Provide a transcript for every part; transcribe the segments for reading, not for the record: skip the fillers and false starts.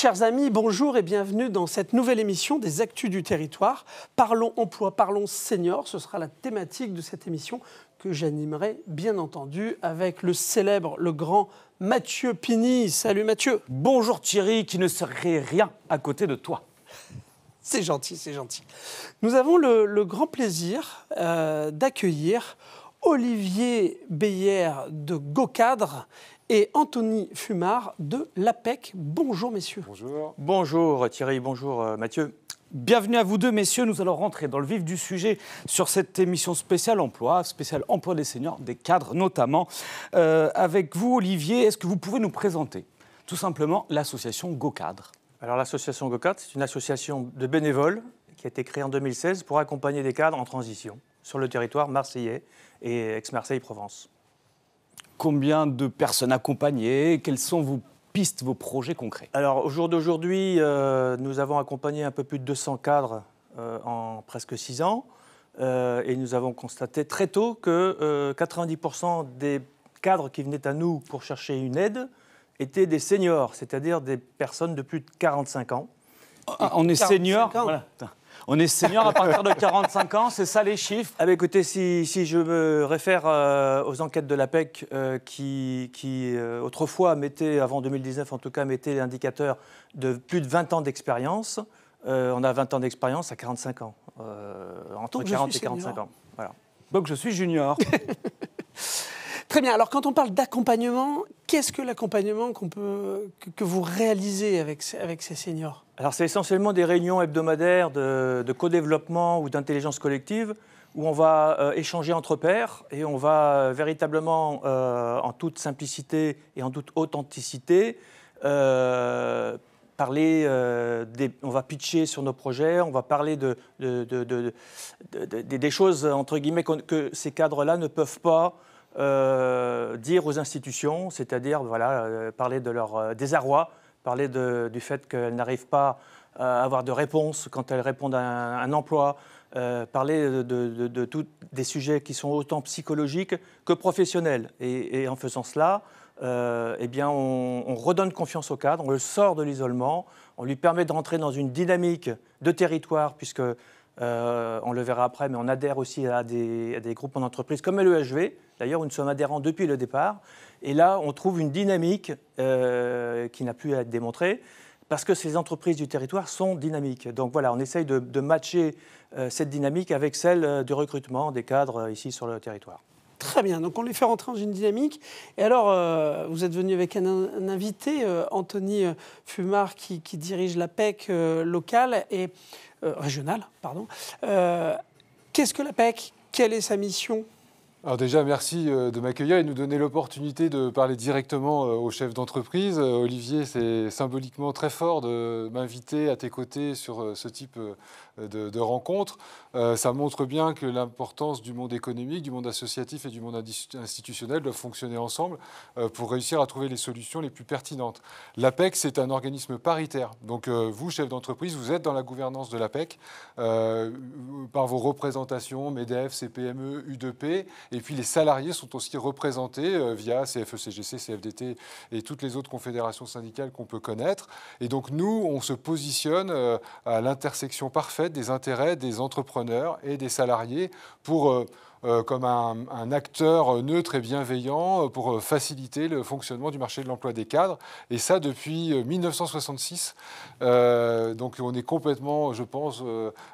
Chers amis, bonjour et bienvenue dans cette nouvelle émission des Actus du Territoire. Parlons emploi, parlons seniors, ce sera la thématique de cette émission que j'animerai bien entendu avec le célèbre, le grand Mathieu Pini. Salut Mathieu. Bonjour Thierry, qui ne serait rien à côté de toi. C'est gentil, c'est gentil. Nous avons le grand plaisir d'accueillir Olivier Beyer de GoCadre et Anthony Fumard de l'APEC. Bonjour messieurs. Bonjour. Bonjour Thierry, bonjour Mathieu. Bienvenue à vous deux messieurs, nous allons rentrer dans le vif du sujet sur cette émission spéciale emploi des seniors, des cadres notamment. Avec vous Olivier, est-ce que vous pouvez nous présenter tout simplement l'association GoCadre ? Alors l'association GoCadre, c'est une association de bénévoles qui a été créée en 2016 pour accompagner des cadres en transition sur le territoire marseillais et Aix-Marseille-Provence. Combien de personnes accompagnées ? Quelles sont vos pistes, vos projets concrets ? Alors au jour d'aujourd'hui, nous avons accompagné un peu plus de 200 cadres en presque 6 ans et nous avons constaté très tôt que 90% des cadres qui venaient à nous pour chercher une aide étaient des seniors, c'est-à-dire des personnes de plus de 45 ans. On est senior, voilà. On est senior à partir de 45 ans, c'est ça les chiffres ? Ah bah écoutez, si je me réfère aux enquêtes de l'APEC qui autrefois mettaient, avant 2019 en tout cas, mettaient l'indicateur de plus de 20 ans d'expérience, on a 20 ans d'expérience à 45 ans, entre 40 et 45 ans. Voilà. Donc je suis junior. Très bien, alors quand on parle d'accompagnement, qu'est-ce que l'accompagnement que vous réalisez avec ces seniors ? Alors c'est essentiellement des réunions hebdomadaires de co-développement ou d'intelligence collective où on va échanger entre pairs et on va véritablement, en toute simplicité et en toute authenticité, on va pitcher sur nos projets, on va parler des choses entre guillemets que ces cadres-là ne peuvent pas dire aux institutions, c'est-à-dire parler de leur désarroi, parler du fait qu'elles n'arrivent pas à avoir de réponse quand elles répondent à un emploi, parler de tous des sujets qui sont autant psychologiques que professionnels. Et en faisant cela, on redonne confiance au cadre, on le sort de l'isolement, on lui permet de rentrer dans une dynamique de territoire, puisque on le verra après, mais on adhère aussi à des groupements d'entreprises comme l'EHV, d'ailleurs où nous sommes adhérents depuis le départ. Et là, on trouve une dynamique qui n'a plus à être démontrée, parce que ces entreprises du territoire sont dynamiques. Donc voilà, on essaye de matcher cette dynamique avec celle du recrutement des cadres ici sur le territoire. Très bien, donc on les fait rentrer dans une dynamique. Et alors, vous êtes venu avec un invité, Anthony Fumard, qui dirige l'APEC locale et régionale, pardon. Qu'est-ce que l'APEC ? Quelle est sa mission ? Alors déjà, merci de m'accueillir et de nous donner l'opportunité de parler directement aux chefs d'entreprise. Olivier, c'est symboliquement très fort de m'inviter à tes côtés sur ce type de rencontre. Ça montre bien que l'importance du monde économique, du monde associatif et du monde institutionnel doivent fonctionner ensemble pour réussir à trouver les solutions les plus pertinentes. L'APEC, c'est un organisme paritaire. Donc vous, chefs d'entreprise, vous êtes dans la gouvernance de l'APEC par vos représentations, MEDEF, CPME, U2P. Et puis les salariés sont aussi représentés via CFE-CGC, CFDT et toutes les autres confédérations syndicales qu'on peut connaître. Et donc nous, on se positionne à l'intersection parfaite des intérêts des entrepreneurs et des salariés pour comme un acteur neutre et bienveillant pour faciliter le fonctionnement du marché de l'emploi des cadres. Et ça depuis 1966. Donc on est complètement, je pense,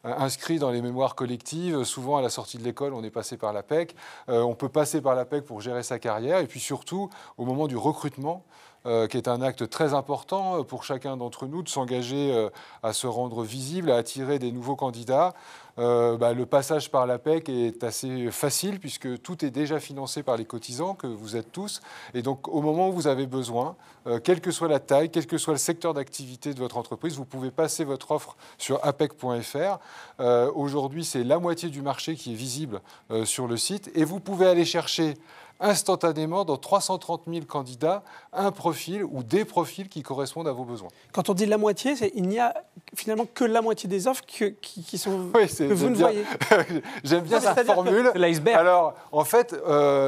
inscrit dans les mémoires collectives. Souvent, à la sortie de l'école, on est passé par l'APEC. On peut passer par l'APEC pour gérer sa carrière. Et puis surtout, au moment du recrutement, qui est un acte très important pour chacun d'entre nous, de s'engager à se rendre visible, à attirer des nouveaux candidats. Le passage par l'APEC est assez facile puisque tout est déjà financé par les cotisants que vous êtes tous. Et donc, au moment où vous avez besoin, quelle que soit la taille, quel que soit le secteur d'activité de votre entreprise, vous pouvez passer votre offre sur apec.fr. Aujourd'hui, c'est la moitié du marché qui est visible sur le site. Et vous pouvez aller chercher instantanément dans 330 000 candidats un profil ou des profils qui correspondent à vos besoins. Quand on dit la moitié, il n'y a finalement que la moitié des offres qui sont, Oui, que vous ne voyez. J'aime bien Non, cette formule. C'est l'iceberg. Alors, en fait,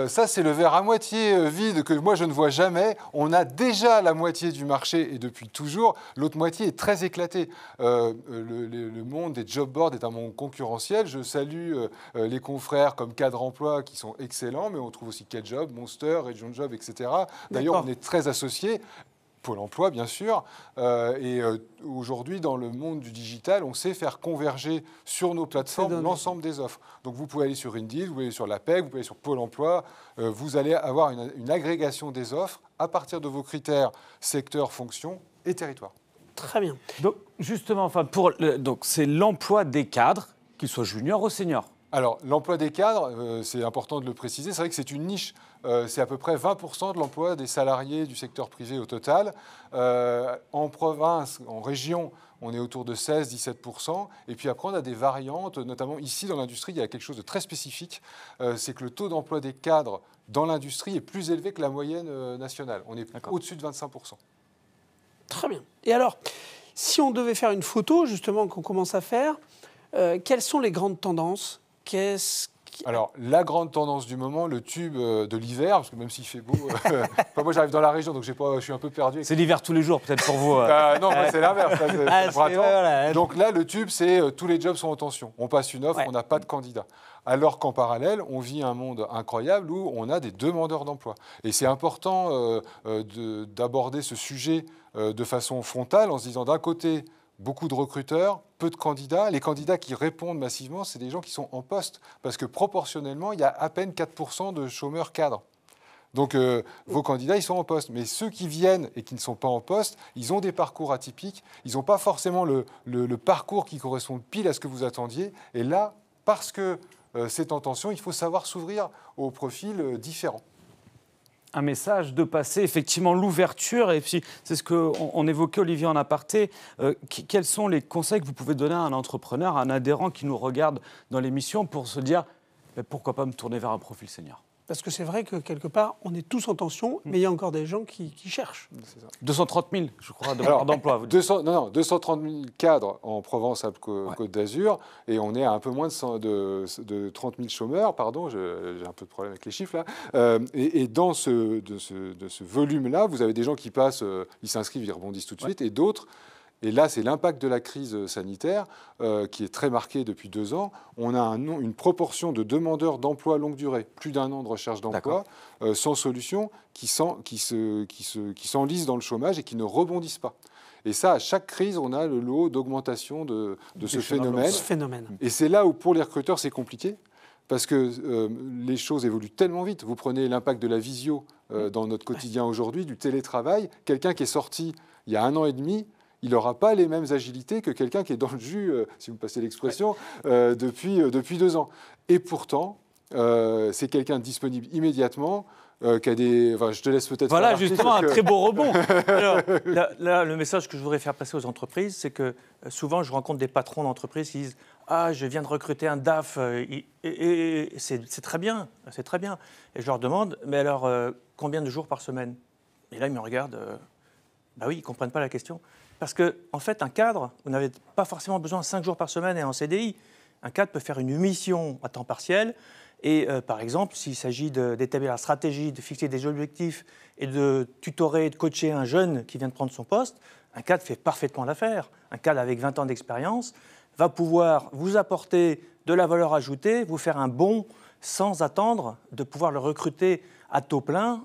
ça, c'est le verre à moitié vide que moi, je ne vois jamais. On a déjà la moitié du marché et depuis toujours. L'autre moitié est très éclatée. Le monde des job boards est un monde concurrentiel. Je salue les confrères comme Cadre Emploi qui sont excellents, mais on trouve aussi Job, Monster, Region Job, etc. D'ailleurs, on est très associés. Pôle emploi, bien sûr. Aujourd'hui, dans le monde du digital, on sait faire converger sur nos plateformes l'ensemble des offres. Donc, vous pouvez aller sur Indeed, vous pouvez aller sur l'APEC, vous pouvez aller sur Pôle emploi. Vous allez avoir une agrégation des offres à partir de vos critères secteur, fonction et territoire. Très bien. Donc, justement, donc c'est l'emploi des cadres, qu'ils soient juniors ou seniors. Alors, l'emploi des cadres, c'est important de le préciser, c'est vrai que c'est une niche. C'est à peu près 20% de l'emploi des salariés du secteur privé au total. En province, en région, on est autour de 16-17%. Et puis après, on a des variantes, notamment ici dans l'industrie, il y a quelque chose de très spécifique. C'est que le taux d'emploi des cadres dans l'industrie est plus élevé que la moyenne nationale. On est au-dessus de 25%. Très bien. Et alors, si on devait faire une photo, justement, qu'on commence à faire, quelles sont les grandes tendances ? Alors, la grande tendance du moment, le tube de l'hiver, parce que même s'il fait beau, moi j'arrive dans la région, donc je suis un peu perdu. C'est l'hiver tous les jours, peut-être pour vous. Non, c'est l'inverse. Voilà. Donc là, le tube, c'est tous les jobs sont en tension. On passe une offre, on n'a pas de candidat. Alors qu'en parallèle, on vit un monde incroyable où on a des demandeurs d'emploi. Et c'est important d'aborder ce sujet de façon frontale en se disant d'un côté, beaucoup de recruteurs, peu de candidats. Les candidats qui répondent massivement, c'est des gens qui sont en poste. Parce que proportionnellement, il y a à peine 4% de chômeurs cadres. Donc, vos candidats, ils sont en poste. Mais ceux qui viennent et qui ne sont pas en poste, ils ont des parcours atypiques. Ils n'ont pas forcément le parcours qui correspond pile à ce que vous attendiez. Et là, parce que c'est en tension, il faut savoir s'ouvrir aux profils différents. Un message de passer effectivement l'ouverture, et puis c'est ce qu'on évoquait, Olivier, en aparté. Quels sont les conseils que vous pouvez donner à un entrepreneur, à un adhérent qui nous regarde dans l'émission pour se dire pourquoi pas me tourner vers un profil senior ? Parce que c'est vrai que quelque part, on est tous en tension, mais il y a encore des gens qui cherchent. C'est ça. 230 000, je crois, d'emploi. 230 000 cadres en Provence-Alpes-Côte d'Azur, et on est à un peu moins de 30 000 chômeurs, pardon, j'ai un peu de problème avec les chiffres là. Et dans ce volume-là, vous avez des gens qui passent, ils s'inscrivent, ils rebondissent tout de suite, et d'autres. Et là, c'est l'impact de la crise sanitaire qui est très marqué depuis 2 ans. On a une proportion de demandeurs d'emploi longue durée, plus d'1 an de recherche d'emploi, sans solution, qui s'enlisent dans le chômage et qui ne rebondissent pas. Et ça, à chaque crise, on a le lot d'augmentation de ce phénomène. Et c'est là où, pour les recruteurs, c'est compliqué. Parce que les choses évoluent tellement vite. Vous prenez l'impact de la visio dans notre quotidien aujourd'hui, du télétravail. Quelqu'un qui est sorti il y a 1 an et demi, il n'aura pas les mêmes agilités que quelqu'un qui est dans le jus, si vous me passez l'expression, depuis 2 ans. Et pourtant, c'est quelqu'un disponible immédiatement, qui a des... Enfin, je te laisse peut-être... Voilà, justement, un très beau rebond. Alors, là, le message que je voudrais faire passer aux entreprises, c'est que souvent, je rencontre des patrons d'entreprises qui disent « Ah, je viens de recruter un DAF, et c'est très bien, c'est très bien. » Et je leur demande « Mais alors, combien de jours par semaine ?» Et là, ils me regardent. Bah oui, ils ne comprennent pas la question. Parce qu'en fait, un cadre, vous n'avez pas forcément besoin de 5 jours par semaine et en CDI. Un cadre peut faire une mission à temps partiel. Et par exemple, s'il s'agit d'établir la stratégie, de fixer des objectifs et de tutorer, de coacher un jeune qui vient de prendre son poste, un cadre fait parfaitement l'affaire. Un cadre avec 20 ans d'expérience va pouvoir vous apporter de la valeur ajoutée, vous faire un bond sans attendre de pouvoir le recruter à taux plein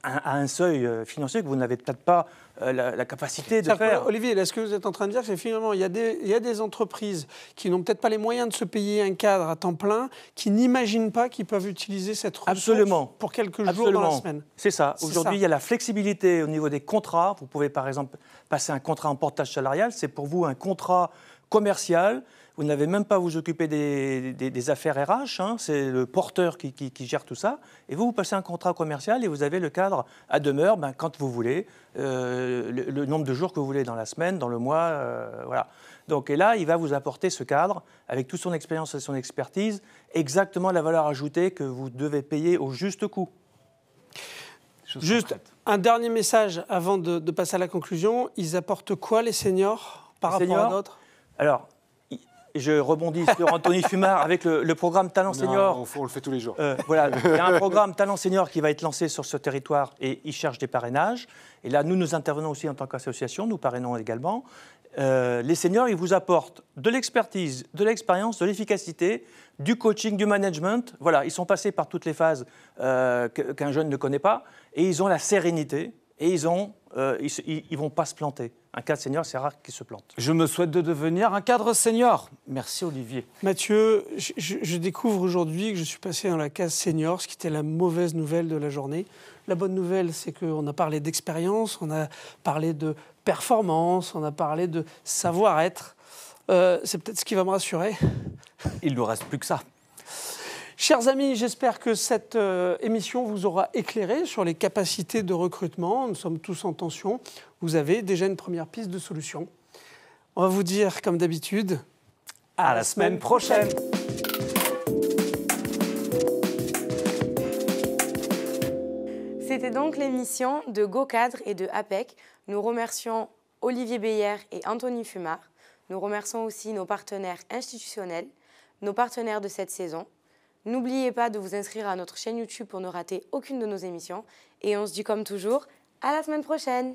à un seuil financier que vous n'avez peut-être pas la capacité de faire. Olivier, là, ce que vous êtes en train de dire, c'est finalement, il y a des entreprises qui n'ont peut-être pas les moyens de se payer un cadre à temps plein, qui n'imaginent pas qu'ils peuvent utiliser cette ressource pour quelques jours dans la semaine. C'est ça. Aujourd'hui, il y a la flexibilité au niveau des contrats. Vous pouvez, par exemple, passer un contrat en portage salarial. C'est pour vous un contrat commercial. Vous n'avez même pas à vous occuper des affaires RH, hein, c'est le porteur qui gère tout ça. Et vous passez un contrat commercial et vous avez le cadre à demeure quand vous voulez, le nombre de jours que vous voulez dans la semaine, dans le mois, voilà. Donc, et là, il va vous apporter ce cadre, avec toute son expérience et son expertise, exactement la valeur ajoutée que vous devez payer au juste coût. Juste un dernier message avant de passer à la conclusion. Ils apportent quoi, les seniors, par rapport à d'autres? Alors, je rebondis sur Anthony Fumard avec le programme Talent Senior. On le fait tous les jours. Voilà, il y a un programme Talent Senior qui va être lancé sur ce territoire et il cherche des parrainages. Et là, nous intervenons aussi en tant qu'association, nous parrainons également. Les seniors, ils vous apportent de l'expertise, de l'expérience, de l'efficacité, du coaching, du management. Voilà, ils sont passés par toutes les phases qu'un jeune ne connaît pas et ils ont la sérénité et ils ne vont pas se planter. Un cadre senior, c'est rare qu'il se plante. Je me souhaite de devenir un cadre senior. Merci Olivier. Mathieu, je découvre aujourd'hui que je suis passé dans la case senior, ce qui était la mauvaise nouvelle de la journée. La bonne nouvelle, c'est qu'on a parlé d'expérience, on a parlé de performance, on a parlé de savoir-être. C'est peut-être ce qui va me rassurer. Il ne nous reste plus que ça. Chers amis, j'espère que cette émission vous aura éclairé sur les capacités de recrutement. Nous sommes tous en tension. Vous avez déjà une première piste de solution. On va vous dire, comme d'habitude, à la semaine prochaine. C'était donc l'émission de GoCadre et de APEC. Nous remercions Olivier Beyer et Anthony Fumard. Nous remercions aussi nos partenaires institutionnels, nos partenaires de cette saison. N'oubliez pas de vous inscrire à notre chaîne YouTube pour ne rater aucune de nos émissions. Et on se dit comme toujours, à la semaine prochaine!